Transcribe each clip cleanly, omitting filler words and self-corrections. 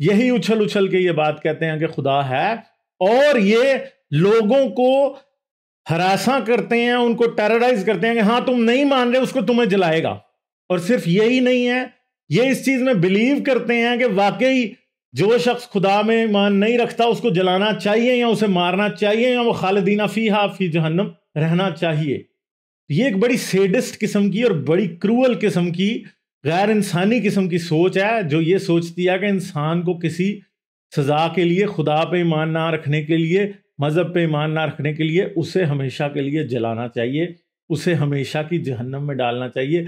یہی اچھل اچھل کے یہ بات کہتے ہیں کہ خدا ہے، اور یہ لوگوں کو ہراساں کرتے ہیں، ان کو ٹیررائز کرتے ہیں کہ ہاں تم نہیں مان رہے اس کو، تمہیں جلائے گا۔ اور صرف یہی نہیں ہے، یہ اس چیز میں بلیو کرتے ہیں کہ واقعی جو شخص خدا میں ایمان نہیں رکھتا اس کو جلانا چاہیے یا اسے مارنا چاہیے یا وہ خالدین فیہا فی جہنم رہنا چاہیے۔ یہ ایک بڑی سیڈسٹ قسم کی اور بڑی کروئل قسم کی، غیر انسانی قسم کی سوچ ہے، جو یہ سوچتی ہے کہ انسان کو کسی سزا کے لیے، خدا پہ ایمان نہ رکھنے کے لیے، مذہب پہ ایمان نہ رکھنے کے لیے اسے ہمیشہ کے لیے جلانا چاہیے، اسے ہمیشہ کی جہنم میں ڈالنا چاہیے۔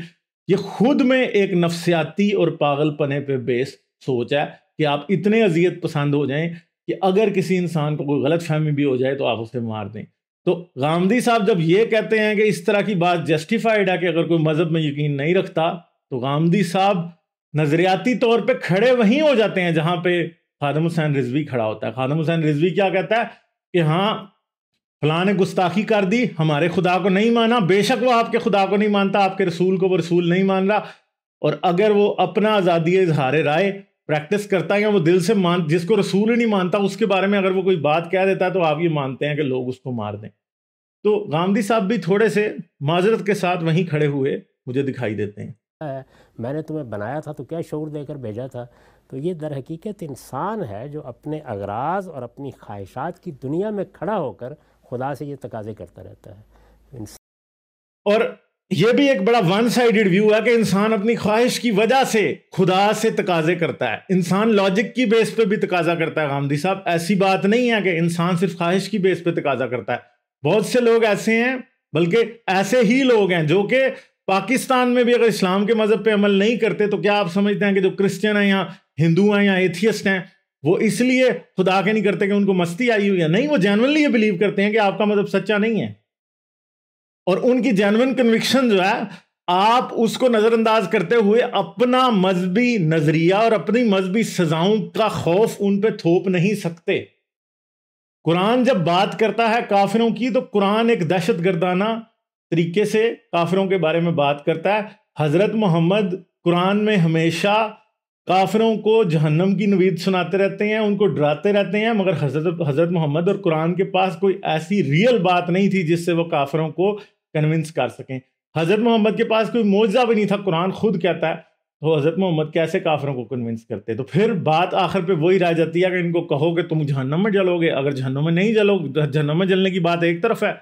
یہ خود میں ایک نفسیاتی اور پاگل پنے پہ بیس سوچ ہے کہ آپ اتنے اذیت پسند ہو جائیں کہ اگر کسی انسان کو کوئی غلط فہمی بھی ہو جائے تو آپ اسے مار دیں۔ تو غامدی صاحب جب یہ کہتے ہیں کہ اس طرح کی بات جسٹیفائڈ ہے کہ اگر کوئی مذہب میں یقین نہیں رکھتا، تو غامدی صاحب نظریاتی طور پہ کھڑے وہیں ہو جاتے ہیں جہاں پہ خادم حسین رضوی کھڑا ہوتا ہے۔ خادم حسین رضوی کیا کہتا ہے کہ ہاں فلاں نے گستاخی کر دی، ہمارے خدا کو نہیں مانا، بے شک وہ آپ کے خدا کو نہیں مانتا، آپ کے رسول کو وہ رسول نہیں مان رہا، اور اگر وہ اپنا آزادی اظہار رائے پریکٹس کرتا ہے یا وہ دل سے جس کو رسول ہی نہیں مانتا اس کے بارے میں اگر وہ کوئی بات کہہ دیتا ہے تو آپ یہ مانتے ہیں کہ لوگ اس کو مار دیں۔ تو غامدی صاحب بھی تھوڑے سے معذرت کے ساتھ وہیں کھڑے ہوئے مجھے دکھائی دیتے ہیں۔ میں نے تمہیں بنایا تھا تو کیا شعور دے کر بھیجا تھا؟ تو یہ در حقیقت انسان ہے جو اپنے اغراض اور اپنی خواہشات کی دنیا میں کھڑا ہو کر خدا سے یہ تقاضے کرتا رہتا ہے۔ اور یہ بھی ایک بڑا ون سائیڈڈ ویو ہے کہ انسان اپنی خواہش کی وجہ سے خدا سے تقاضے کرتا ہے۔ انسان لاجک کی بیس پہ بھی تقاضا کرتا ہے غامدی صاحب، ایسی بات نہیں ہے کہ انسان صرف خواہش کی بیس پہ تقاضا کرتا ہے۔ بہت سے لوگ ایسے ہیں، بلکہ ایسے ہی لوگ ہیں جو کہ پاکستان میں بھی اگر اسلام کے مذہب پہ عمل نہیں کرتے تو کیا آپ سمجھتے ہیں کہ جو کرسچن ہیں یا ہندو ہیں یا ایتھیسٹ ہیں وہ اس لیے خدا کے نہیں کرتے کہ ان کو مستی آئی ہوئی ہے؟ نہیں، وہ جینوئنلی یہ بلیو کرتے ہیں کہ آپ کا مذہب سچا نہیں ہے، اور ان کی جینوئن کنوکشن جو ہے آپ اس کو نظر انداز کرتے ہوئے اپنا مذہبی نظریہ اور اپنی مذہبی سزاؤں کا خوف ان پہ تھوپ نہیں سکتے۔ قرآن جب بات کرتا ہے کافروں کی تو قرآن ایک دہشت گردانہ طریقے سے کافروں کے بارے میں بات کرتا ہے۔ حضرت محمد قرآن میں ہمیشہ کافروں کو جہنم کی نوید سناتے رہتے ہیں، ان کو ڈراتے رہتے ہیں، مگر حضرت محمد اور قرآن کے پاس کوئی ایسی ریئل بات نہیں تھی جس سے وہ کافروں کو کنونس کر سکیں۔ حضرت محمد کے پاس کوئی معجزہ بھی نہیں تھا، قرآن خود کہتا ہے، تو حضرت محمد کیسے کافروں کو کنونس کرتے؟ تو پھر بات آخر پہ وہی رہ جاتی ہے کہ ان کو کہو کہ تم جہنم میں جلو گے، اگر جہنم میں نہیں جلو، جہنم میں جلنے کی بات ایک طرف ہے،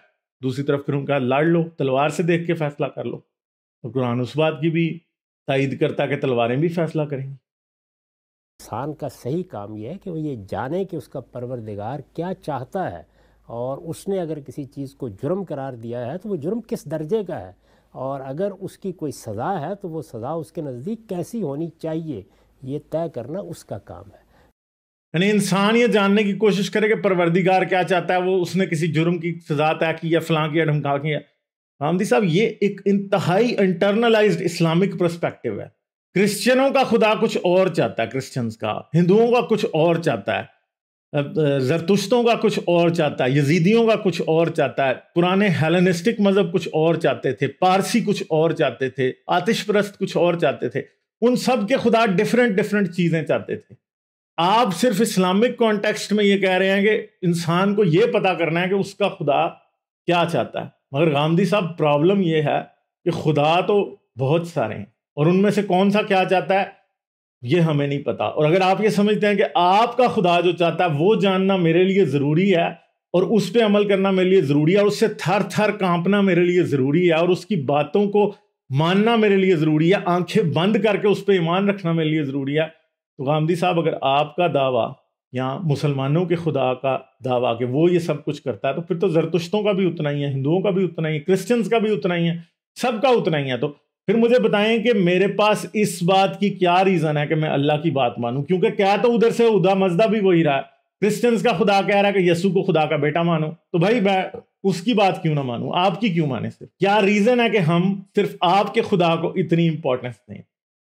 دوسری طرف پھر ان کا لڑ لو، تلوار سے دیکھ کے فیصلہ کر لو۔ تو قرآن اس بات کی بھی تائید کرتا ہے کہ تلواریں بھی فیصلہ کریں گی۔ انسان کا صحیح کام یہ ہے کہ وہ یہ جانے کہ اس کا پروردگار کیا چاہتا ہے، اور اس نے اگر کسی چیز کو جرم قرار دیا ہے تو وہ جرم کس درجے کا ہے، اور اگر اس کی کوئی سزا ہے تو وہ سزا اس کے نزدیک کیسی ہونی چاہیے، یہ طے کرنا اس کا کام ہے۔ یعنی انسان یہ جاننے کی کوشش کرے کہ پروردگار کیا چاہتا ہے، وہ اس نے کسی جرم کی سزا طے کی یا فلاں کیا ڈھمکا کیا۔ غامدی صاحب یہ ایک انتہائی انٹرنلائزڈ اسلامک پرسپیکٹیو ہے۔ کرسچنوں کا خدا کچھ اور چاہتا ہے، کرسچنز کا، ہندوؤں کا کچھ اور چاہتا ہے، زرتشتوں کا کچھ اور چاہتا ہے، یزیدیوں کا کچھ اور چاہتا ہے، پرانے ہیلنسٹک مذہب کچھ اور چاہتے تھے، پارسی کچھ اور چاہتے تھے، آتش پرست کچھ اور چاہتے تھے، ان سب کے خدا ڈیفرنٹ چیزیں چاہتے تھے۔ آپ صرف اسلامک کانٹیکسٹ میں یہ کہہ رہے ہیں کہ انسان کو یہ پتا کرنا ہے کہ اس کا خدا کیا چاہتا ہے، مگر غامدی صاحب پرابلم یہ ہے کہ خدا تو بہت سارے ہیں اور ان میں سے کون سا کیا چاہتا ہے یہ ہمیں نہیں پتا۔ اور اگر آپ یہ سمجھتے ہیں کہ آپ کا خدا جو چاہتا ہے وہ جاننا میرے لیے ضروری ہے اور اس پہ عمل کرنا میرے لیے ضروری ہے اور اس سے تھر تھر کانپنا میرے لیے ضروری ہے اور اس کی باتوں کو ماننا میرے لیے ضروری ہے، آنکھیں بند کر کے اس پہ ایمان رکھنا میرے لیے ضروری ہے، تو غامدی صاحب اگر آپ کا دعویٰ یا مسلمانوں کے خدا کا دعویٰ کہ وہ یہ سب کچھ کرتا ہے تو پھر تو زرتشتوں کا بھی اتنا ہی ہے، ہندوؤں کا بھی اتنا ہی ہے، کرسچنز کا بھی اتنا ہی ہے، سب کا اتنا ہی ہے۔ تو پھر مجھے بتائیں کہ میرے پاس اس بات کی کیا ریزن ہے کہ میں اللہ کی بات مانوں، کیونکہ کیا تو ادھر سے خدا مزدہ بھی وہی رہا ہے، کرسچنز کا خدا کہہ رہا ہے کہ یسوع کو خدا کا بیٹا مانو، تو بھائی میں اس کی بات کیوں نہ مانوں، آپ کی کیوں مانے؟ صرف کیا ریزن ہے کہ ہم صرف آپ کے خدا کو اتنی امپورٹنس دیں؟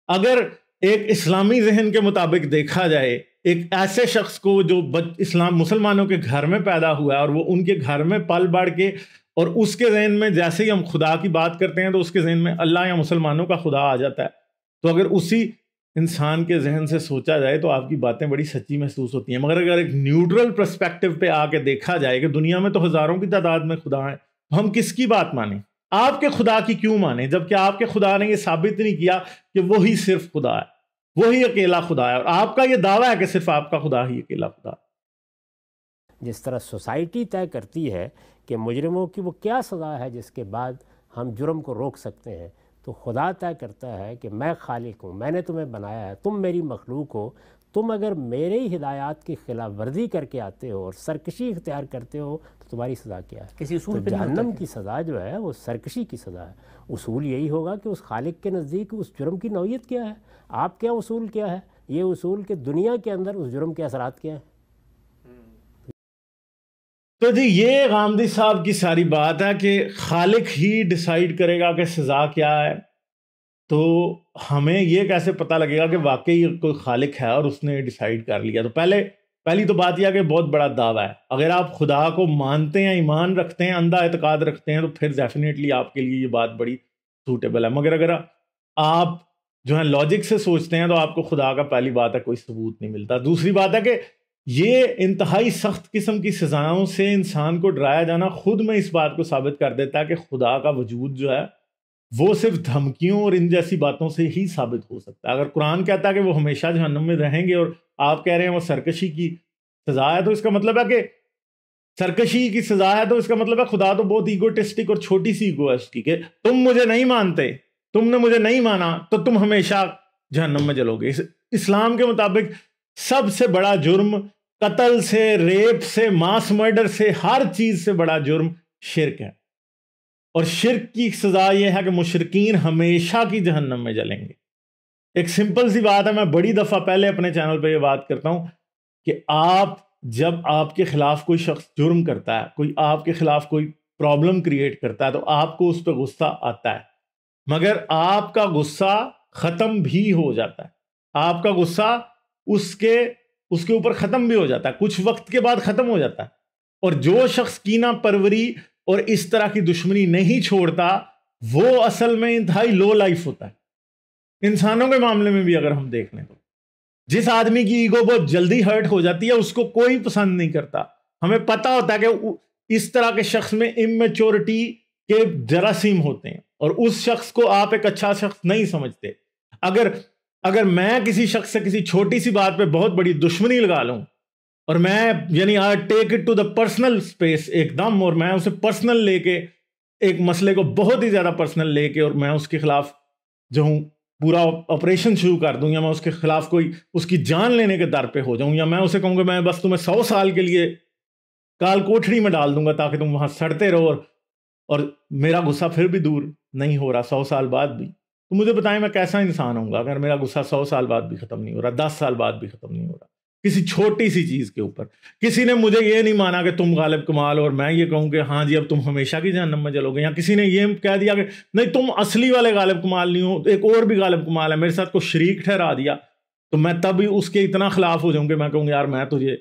اگر ایک اسلامی ذہن کے مطابق دیکھا جائے، ایک ایسے شخص کو جو اسلام مسلمانوں کے گھر میں پیدا ہوا ہے اور وہ ان کے گھر میں پل بڑھ کے، اور اس کے ذہن میں جیسے ہی ہم خدا کی بات کرتے ہیں تو اس کے ذہن میں اللہ یا مسلمانوں کا خدا آ جاتا ہے، تو اگر اسی انسان کے ذہن سے سوچا جائے تو آپ کی باتیں بڑی سچی محسوس ہوتی ہیں، مگر اگر ایک نیوٹرل پرسپیکٹو پہ آ کے دیکھا جائے کہ دنیا میں تو ہزاروں کی تعداد میں خدا ہیں، تو ہم کس کی بات مانیں؟ آپ کے خدا کی کیوں مانیں جبکہ آپ کے خدا نے یہ ثابت نہیں کیا کہ وہی صرف خدا ہے، وہی اکیلا خدا ہے، اور آپ کا یہ دعویٰ ہے کہ صرف آپ کا خدا ہی اکیلا خدا ہے۔ جس طرح سوسائٹی طے کرتی ہے کہ مجرموں کی وہ کیا سزا ہے جس کے بعد ہم جرم کو روک سکتے ہیں، تو خدا طے کرتا ہے کہ میں خالق ہوں، میں نے تمہیں بنایا ہے، تم میری مخلوق ہو، تم اگر میری ہدایات کی خلاف ورزی کر کے آتے ہو اور سرکشی اختیار کرتے ہو تو تمہاری سزا کیا ہے؟ کسی اصول تو پہ نہیں ہوتا جہنم کیا؟ کی سزا جو ہے وہ سرکشی کی سزا ہے۔ اصول یہی ہوگا کہ اس خالق کے نزدیک اس جرم کی نوعیت کیا ہے، آپ کیا اصول کیا ہے، یہ اصول کہ دنیا کے اندر اس جرم کے اثرات کیا ہیں۔ تو جی یہ غامدی صاحب کی ساری بات ہے کہ خالق ہی ڈیسائیڈ کرے گا کہ سزا کیا ہے، تو ہمیں یہ کیسے پتہ لگے گا کہ واقعی کوئی خالق ہے اور اس نے ڈیسائیڈ کر لیا؟ تو پہلی تو بات یہ ہے کہ بہت بڑا دعویٰ ہے۔ اگر آپ خدا کو مانتے ہیں، ایمان رکھتے ہیں، اندھا اعتقاد رکھتے ہیں، تو پھر ڈیفینیٹلی آپ کے لیے یہ بات بڑی سوٹیبل ہے، مگر اگر آپ جو ہے لاجک سے سوچتے ہیں تو آپ کو خدا کا پہلی بات ہے کوئی ثبوت نہیں ملتا۔ دوسری بات ہے کہ یہ انتہائی سخت قسم کی سزاؤں سے انسان کو ڈرایا جانا خود میں اس بات کو ثابت کر دیتا ہے کہ خدا کا وجود جو ہے وہ صرف دھمکیوں اور ان جیسی باتوں سے ہی ثابت ہو سکتا ہے۔ اگر قرآن کہتا ہے کہ وہ ہمیشہ جہنم میں رہیں گے اور آپ کہہ رہے ہیں وہ سرکشی کی سزا ہے، تو اس کا مطلب ہے کہ سرکشی کی سزا ہے تو اس کا مطلب ہے خدا تو بہت ایگوٹسٹک اور چھوٹی سی ایگو ہے اس کی، کہ تم مجھے نہیں مانتے، تم نے مجھے نہیں مانا تو تم ہمیشہ جہنم میں جلو گے۔ اسلام کے مطابق سب سے بڑا جرم قتل سے، ریپ سے، ماس مرڈر سے، ہر چیز سے بڑا جرم شرک ہے، اور شرک کی سزا یہ ہے کہ مشرکین ہمیشہ کی جہنم میں جلیں گے۔ ایک سمپل سی بات ہے، میں بڑی دفعہ پہلے اپنے چینل پہ یہ بات کرتا ہوں کہ جب آپ کے خلاف کوئی شخص جرم کرتا ہے، کوئی آپ کے خلاف کوئی پرابلم کریٹ کرتا ہے، تو آپ کو اس پہ غصہ آتا ہے، مگر آپ کا غصہ ختم بھی ہو جاتا ہے، آپ کا غصہ اس کے اوپر ختم بھی ہو جاتا ہے، کچھ وقت کے بعد ختم ہو جاتا ہے۔ اور جو شخص کینہ پروری اور اس طرح کی دشمنی نہیں چھوڑتا وہ اصل میں انتہائی لو لائف ہوتا ہے۔ انسانوں کے معاملے میں بھی اگر ہم دیکھ لیں تو جس آدمی کی ایگو بہت جلدی ہرٹ ہو جاتی ہے اس کو کوئی پسند نہیں کرتا۔ ہمیں پتہ ہوتا ہے کہ اس طرح کے شخص میں امیچورٹی کے جراثیم ہوتے ہیں اور اس شخص کو آپ ایک اچھا شخص نہیں سمجھتے۔ اگر میں کسی شخص سے کسی چھوٹی سی بات پہ بہت بڑی دشمنی لگا لوں اور میں یعنی I take it to the personal space ایک دم، اور میں اسے پرسنل لے کے ایک مسئلے کو بہت ہی زیادہ پرسنل لے کے اور میں اس کے خلاف جو ہوں پورا آپریشن شروع کر دوں، یا میں اس کے خلاف کوئی اس کی جان لینے کے در پہ ہو جاؤں، یا میں اسے کہوں کہ میں بس تمہیں 100 سال کے لیے کال کوٹھڑی میں ڈال دوں گا تاکہ تم وہاں سڑتے رہو، اور میرا غصہ پھر بھی دور نہیں ہو رہا 100 سال بعد بھی، تو مجھے بتائیں میں کیسا انسان ہوں گا اگر میرا غصہ 100 سال بعد بھی ختم نہیں ہو رہا، 10 سال بعد بھی ختم نہیں ہو رہا کسی چھوٹی سی چیز کے اوپر۔ کسی نے مجھے یہ نہیں مانا کہ تم غالب کمال، اور میں یہ کہوں کہ ہاں جی اب تم ہمیشہ کی جہنم میں جلو گے، یا کسی نے یہ کہہ دیا کہ نہیں تم اصلی والے غالب کمال نہیں ہو، ایک اور بھی غالب کمال ہے، میرے ساتھ کو شریک ٹھہرا دیا، تو میں تب ہی اس کے اتنا خلاف ہو جاؤں کہ میں کہوں یار میں تجھے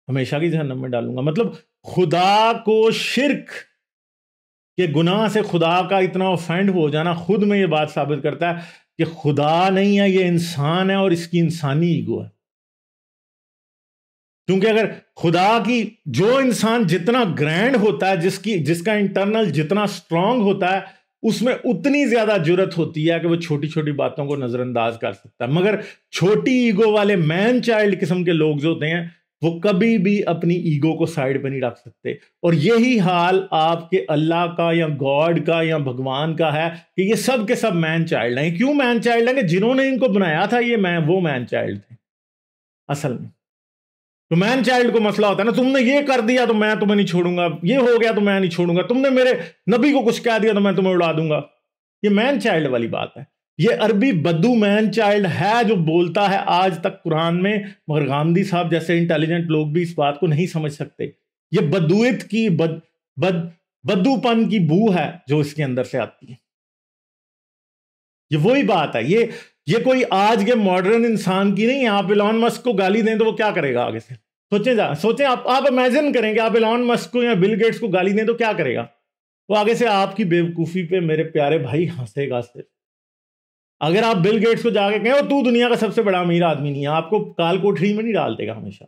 ہمیشہ کی جہنم میں ڈالوں گا۔ مطلب خدا کو شرک کہ گناہ سے خدا کا اتنا اوفینڈ ہو جانا خود میں یہ بات ثابت کرتا ہے کہ خدا نہیں ہے، یہ انسان ہے اور اس کی انسانی ایگو ہے۔ کیونکہ اگر خدا کی جو انسان جتنا گرینڈ ہوتا ہے، جس کا انٹرنل جتنا سٹرونگ ہوتا ہے، اس میں اتنی زیادہ جرت ہوتی ہے کہ وہ چھوٹی چھوٹی باتوں کو نظر انداز کر سکتا ہے۔ مگر چھوٹی ایگو والے مین چائلڈ قسم کے لوگ جو ہوتے ہیں وہ کبھی بھی اپنی ایگو کو سائیڈ پہ نہیں رکھ سکتے، اور یہی حال آپ کے اللہ کا یا گاڈ کا یا بھگوان کا ہے کہ یہ سب کے سب مین چائلڈ ہیں۔ کیوں مین چائلڈ ہیں؟ کہ جنہوں نے ان کو بنایا تھا وہ مین چائلڈ تھے اصل میں۔ تو مین چائلڈ کو مسئلہ ہوتا ہے نا، تم نے یہ کر دیا تو میں تمہیں نہیں چھوڑوں گا، یہ ہو گیا تو میں نہیں چھوڑوں گا، تم نے میرے نبی کو کچھ کہہ دیا تو میں تمہیں اڑا دوں گا۔ یہ مین چائلڈ والی بات ہے۔ یہ عربی بدو مین چائلڈ ہے جو بولتا ہے آج تک قرآن میں، مگر غامدی صاحب جیسے انٹیلیجنٹ لوگ بھی اس بات کو نہیں سمجھ سکتے۔ یہ بدویت کی بدو پن کی بو ہے جو اس کے اندر سے آتی ہے۔ یہ وہی بات ہے، یہ کوئی آج کے ماڈرن انسان کی نہیں ہے۔ آپ ایلون مسک کو گالی دیں تو وہ کیا کرے گا آگے سے؟ سوچیں آپ امیجن کریں کہ آپ ایلون مسک کو یا بل گیٹس کو گالی دیں تو کیا کرے گا وہ آگے سے؟ آپ کی بیوقوفی پہ میرے پیارے بھائی ہنسے گا صرف، اگر آپ بل گیٹس کو جا کے کہیں وہ تو دنیا کا سب سے بڑا امیر آدمی نہیں ہے، آپ کو کال کوٹری میں نہیں ڈال دے گا ہمیشہ.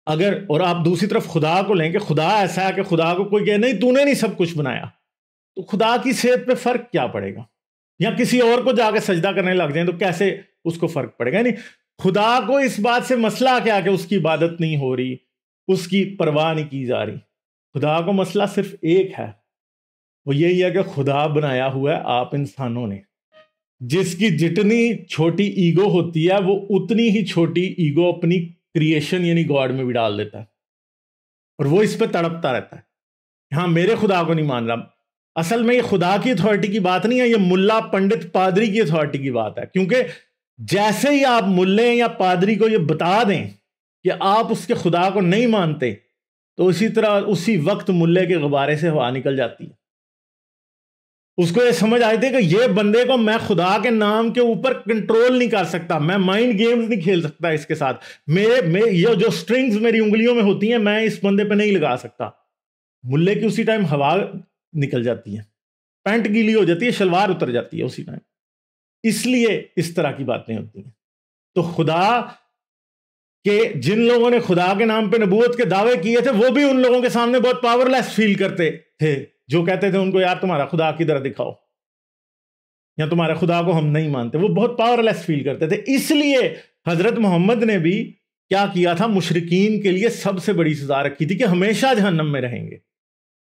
اگر اور آپ دوسری طرف خدا کو لیں کہ خدا ایسا ہے کہ خدا کو کوئی کہے نہیں تو نے نہیں سب کچھ بنایا، تو خدا کی صحت پہ فرق کیا پڑے گا؟ یا کسی اور کو جا کے سجدہ کرنے لگ جائیں تو کیسے اس کو فرق پڑے گا؟ یعنی خدا کو اس بات سے مسئلہ کیا کہ اس کی عبادت نہیں ہو رہی، اس کی پرواہ نہیں کی جا رہی. خدا کو مسئلہ صرف ایک ہے، وہ یہی ہے کہ خدا بنایا ہوا ہے آپ انسانوں نے، جس کی جتنی چھوٹی ایگو ہوتی ہے وہ اتنی ہی چھوٹی ایگو اپنی کریشن یعنی گاڈ میں بھی ڈال دیتا ہے، اور وہ اس پہ تڑپتا رہتا ہے ہاں میرے خدا کو نہیں مان رہا. اصل میں یہ خدا کی اتھارٹی کی بات نہیں ہے، یہ ملا پنڈت پادری کی اتھارٹی کی بات ہے. کیونکہ جیسے ہی آپ ملے یا پادری کو یہ بتا دیں کہ آپ اس کے خدا کو نہیں مانتے، تو اسی طرح اسی وقت ملے کے غبارے سے ہوا نکل جاتی ہے. اس کو یہ سمجھ آئی تھی کہ یہ بندے کو میں خدا کے نام کے اوپر کنٹرول نہیں کر سکتا، میں مائنڈ گیمز نہیں کھیل سکتا اس کے ساتھ، یہ جو سٹرنگز میری انگلیوں میں ہوتی ہیں میں اس بندے پہ نہیں لگا سکتا. ملے کی اسی ٹائم ہوا نکل جاتی ہے، پینٹ گیلی ہو جاتی ہے، شلوار اتر جاتی ہے اسی ٹائم. اس لیے اس طرح کی باتیں ہوتی ہیں. تو خدا کہ جن لوگوں نے خدا کے نام پہ نبوت کے دعوے کیے تھے وہ بھی ان لوگوں کے سامنے بہت پاور لیس فیل کرتے تھے جو کہتے تھے ان کو یار تمہارا خدا کدھر دکھاؤ یا تمہارے خدا کو ہم نہیں مانتے. وہ بہت پاور لیس فیل کرتے تھے. اس لیے حضرت محمد نے بھی کیا کیا تھا، مشرکین کے لیے سب سے بڑی سزا رکھی تھی کہ ہمیشہ جہنم میں رہیں گے.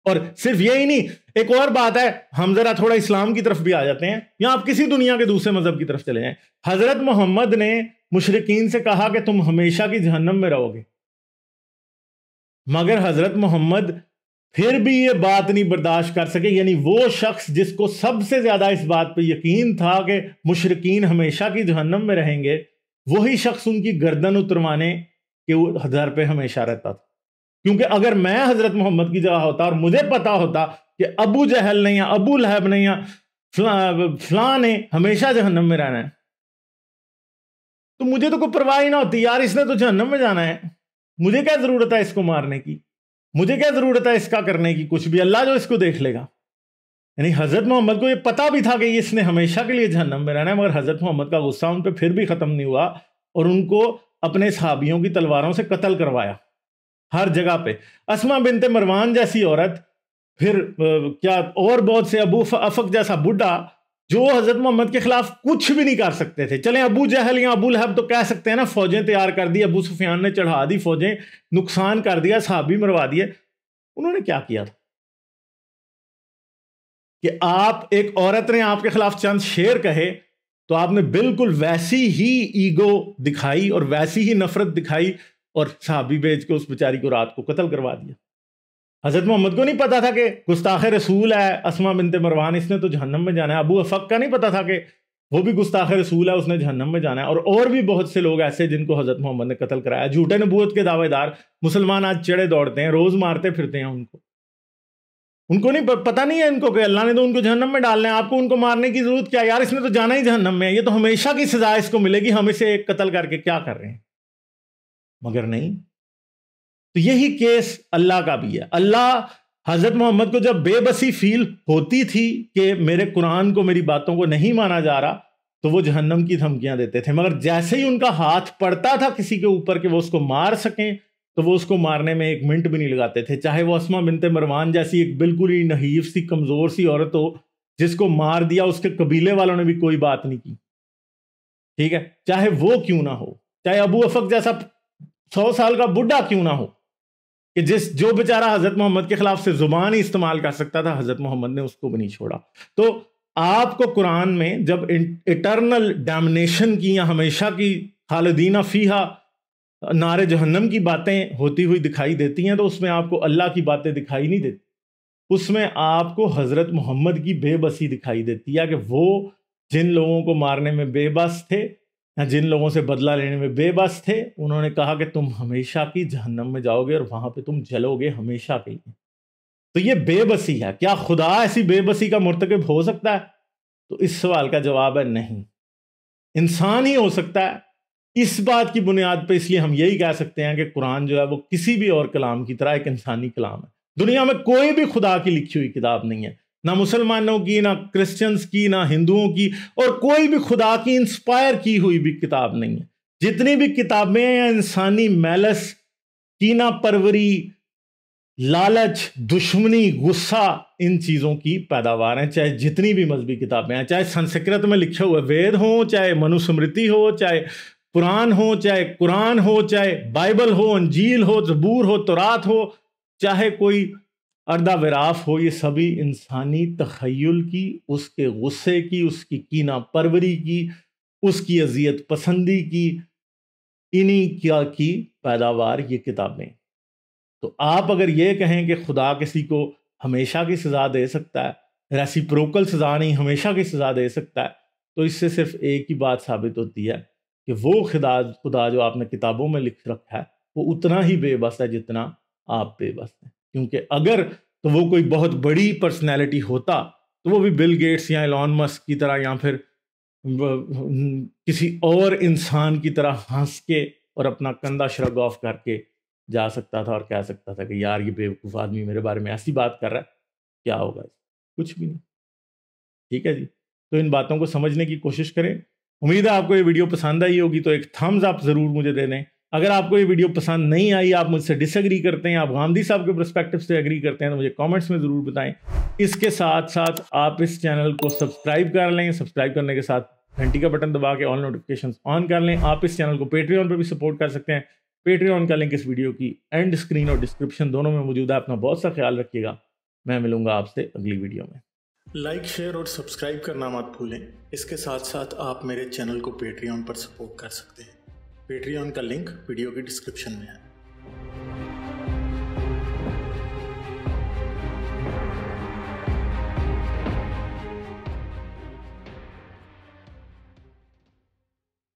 اور صرف یہی نہیں، ایک اور بات ہے، ہم ذرا تھوڑا اسلام کی طرف بھی آ جاتے ہیں یا آپ کسی دنیا کے دوسرے مذہب کی طرف چلے جائیں. حضرت محمد نے مشرکین سے کہا کہ تم ہمیشہ کی جہنم میں رہو گے، مگر حضرت محمد پھر بھی یہ بات نہیں برداشت کر سکے. یعنی وہ شخص جس کو سب سے زیادہ اس بات پہ یقین تھا کہ مشرکین ہمیشہ کی جہنم میں رہیں گے، وہی شخص ان کی گردن اتروانے کے در پہ ہمیشہ رہتا تھا. کیونکہ اگر میں حضرت محمد کی جگہ ہوتا اور مجھے پتا ہوتا کہ ابو جہل نے یا ابو لہب نے یا فلاں نے ہمیشہ جہنم میں رہنا ہے، تو مجھے تو کوئی پرواہ ہی نہ ہوتی، یار اس نے تو جہنم میں جانا ہے، مجھے کیا ضرورت ہے اس کو مارنے کی، مجھے کیا ضرورت ہے اس کا کرنے کی کچھ بھی، اللہ جو اس کو دیکھ لے گا. یعنی حضرت محمد کو یہ پتا بھی تھا کہ اس نے ہمیشہ کے لیے جہنم میں رہنا ہے، مگر حضرت محمد کا غصہ ان پہ پھر بھی ختم نہیں ہوا اور ان کو اپنے صحابیوں کی تلواروں سے قتل کروایا ہر جگہ پہ. اسما بنت مروان جیسی عورت، پھر کیا اور بہت سے، ابو افق جیسا بڈھا جو حضرت محمد کے خلاف کچھ بھی نہیں کر سکتے تھے. چلیں ابو جہل یا ابو لہب تو کہہ سکتے ہیں نا، فوجیں تیار کر دی، ابو سفیان نے چڑھا دی فوجیں، نقصان کر دیا، صحابی مروا دیے. انہوں نے کیا کیا تھا کہ آپ ایک عورت نے آپ کے خلاف چند شعر کہے تو آپ نے بالکل ویسی ہی ایگو دکھائی اور ویسی ہی نفرت دکھائی اور صحابی بھیج کے اس بیچاری کو رات کو قتل کروا دیا. حضرت محمد کو نہیں پتا تھا کہ گستاخ رسول ہے اسما بنت مروان، اس نے تو جہنم میں جانا ہے. ابو افق کا نہیں پتا تھا کہ وہ بھی گستاخ رسول ہے، اس نے جہنم میں جانا ہے. اور بھی بہت سے لوگ ایسے جن کو حضرت محمد نے قتل کرایا. جھوٹے نبوت کے دعوے دار مسلمان آج چڑے دوڑتے ہیں، روز مارتے پھرتے ہیں ان کو نہیں پتا نہیں ہے ان کو کہ اللہ نے تو ان کو جہنم میں ڈالنا ہے. آپ کو ان کو مارنے کی ضرورت کیا، یار اس نے تو جانا ہی جہنم میں ہے، یہ تو ہمیشہ کی سزا اس کو ملے گی، ہم اسے قتل کر کے کیا کر رہے ہیں. مگر نہیں. تو یہی کیس اللہ کا بھی ہے. اللہ حضرت محمد کو جب بے بسی فیل ہوتی تھی کہ میرے قرآن کو، میری باتوں کو نہیں مانا جا رہا، تو وہ جہنم کی دھمکیاں دیتے تھے. مگر جیسے ہی ان کا ہاتھ پڑتا تھا کسی کے اوپر کہ وہ اس کو مار سکیں، تو وہ اس کو مارنے میں ایک منٹ بھی نہیں لگاتے تھے. چاہے وہ اسما بنت مروان جیسی ایک بالکل ہی نحیف سی کمزور سی عورت ہو جس کو مار دیا، اس کے قبیلے والوں نے بھی کوئی بات نہیں کی، ٹھیک ہے، چاہے وہ کیوں نہ ہو، چاہے ابو افق جیسا 100 سال کا بڈھا کیوں نہ ہو کہ جو بیچارہ حضرت محمد کے خلاف سے زبان ہی استعمال کر سکتا تھا، حضرت محمد نے اس کو بھی نہیں چھوڑا. تو آپ کو قرآن میں جب اٹرنل ڈیمنیشن کی یا ہمیشہ کی خالدین فیہا نار جہنم کی باتیں ہوتی ہوئی دکھائی دیتی ہیں، تو اس میں آپ کو اللہ کی باتیں دکھائی نہیں دیتی، اس میں آپ کو حضرت محمد کی بے بسی دکھائی دیتی ہے کہ وہ جن لوگوں کو مارنے میں بے بس تھے یا جن لوگوں سے بدلہ لینے میں بے بس تھے، انہوں نے کہا کہ تم ہمیشہ کی جہنم میں جاؤ گے اور وہاں پہ تم جلو گے ہمیشہ کے لیے. تو یہ بے بسی ہے. کیا خدا ایسی بے بسی کا مرتکب ہو سکتا ہے؟ تو اس سوال کا جواب ہے نہیں. انسان ہی ہو سکتا ہے. اس بات کی بنیاد پہ اس لیے ہم یہی کہہ سکتے ہیں کہ قرآن جو ہے وہ کسی بھی اور کلام کی طرح ایک انسانی کلام ہے. دنیا میں کوئی بھی خدا کی لکھی ہوئی کتاب نہیں ہے. نہ مسلمانوں کی، نہ کرسچنز کی، نہ ہندوؤں کی، اور کوئی بھی خدا کی انسپائر کی ہوئی بھی کتاب نہیں ہے. جتنی بھی کتابیں ہیں انسانی میلس، کینہ پروری، لالچ، دشمنی، غصہ، ان چیزوں کی پیداوار ہیں. چاہے جتنی بھی مذہبی کتابیں ہیں، چاہے سنسکرت میں لکھے ہوئے وید ہوں، چاہے منوسمرتی ہو، چاہے قرآن ہو، چاہے قرآن ہو، چاہے بائبل ہو، انجیل ہو، زبور ہو، تورات ہو، چاہے کوئی اردہ وراف ہو، یہ سبھی انسانی تخیل کی، اس کے غصے کی، اس کی کینہ پروری کی، اس کی اذیت پسندی کی، انہی کیا کی پیداوار یہ کتابیں. تو آپ اگر یہ کہیں کہ خدا کسی کو ہمیشہ کی سزا دے سکتا ہے، ریسیپروکل سزا نہیں، ہمیشہ کی سزا دے سکتا ہے، تو اس سے صرف ایک ہی بات ثابت ہوتی ہے کہ وہ خدا جو آپ نے کتابوں میں لکھ رکھا ہے وہ اتنا ہی بے بس ہے جتنا آپ بے بس ہیں. کیونکہ اگر تو وہ کوئی بہت بڑی پرسنالٹی ہوتا تو وہ بھی بل گیٹس یا ایلون مسک کی طرح یا پھر کسی اور انسان کی طرح ہنس کے اور اپنا کندھا شرگ آف کر کے جا سکتا تھا اور کہہ سکتا تھا کہ یار یہ بیوقوف آدمی میرے بارے میں ایسی بات کر رہا ہے، کیا ہوگا اس؟ کچھ بھی نہیں. ٹھیک ہے جی، تو ان باتوں کو سمجھنے کی کوشش کریں. امید ہے آپ کو یہ ویڈیو پسند آئی ہوگی، تو ایک تھمز اپ ضرور مجھے دے دیں. اگر آپ کو یہ ویڈیو پسند نہیں آئی، آپ مجھ سے ڈس ایگری کرتے ہیں، آپ غامدی صاحب کے پرسپیکٹو سے ایگری کرتے ہیں، تو مجھے کامنٹس میں ضرور بتائیں. اس کے ساتھ ساتھ آپ اس چینل کو سبسکرائب کر لیں. سبسکرائب کرنے کے ساتھ گھنٹی کا بٹن دبا کے آل نوٹیفیکیشنز آن کر لیں. آپ اس چینل کو پیٹریون پہ بھی سپورٹ کر سکتے ہیں. پیٹریون کا لنک اس ویڈیو کی اینڈ اسکرین اور ڈسکرپشن دونوں میں موجود ہے. اپنا بہت سا خیال رکھیے گا. میں ملوں گا آپ سے اگلی ویڈیو میں. لائک، شیئر اور سبسکرائب کرنا مت بھولیں. اس کے ساتھ ساتھ آپ میرے چینل کو پیٹریون پر سپورٹ کر سکتے ہیں. پیٹریون کا لنک ویڈیو کی ڈسکرپشن میں ہے.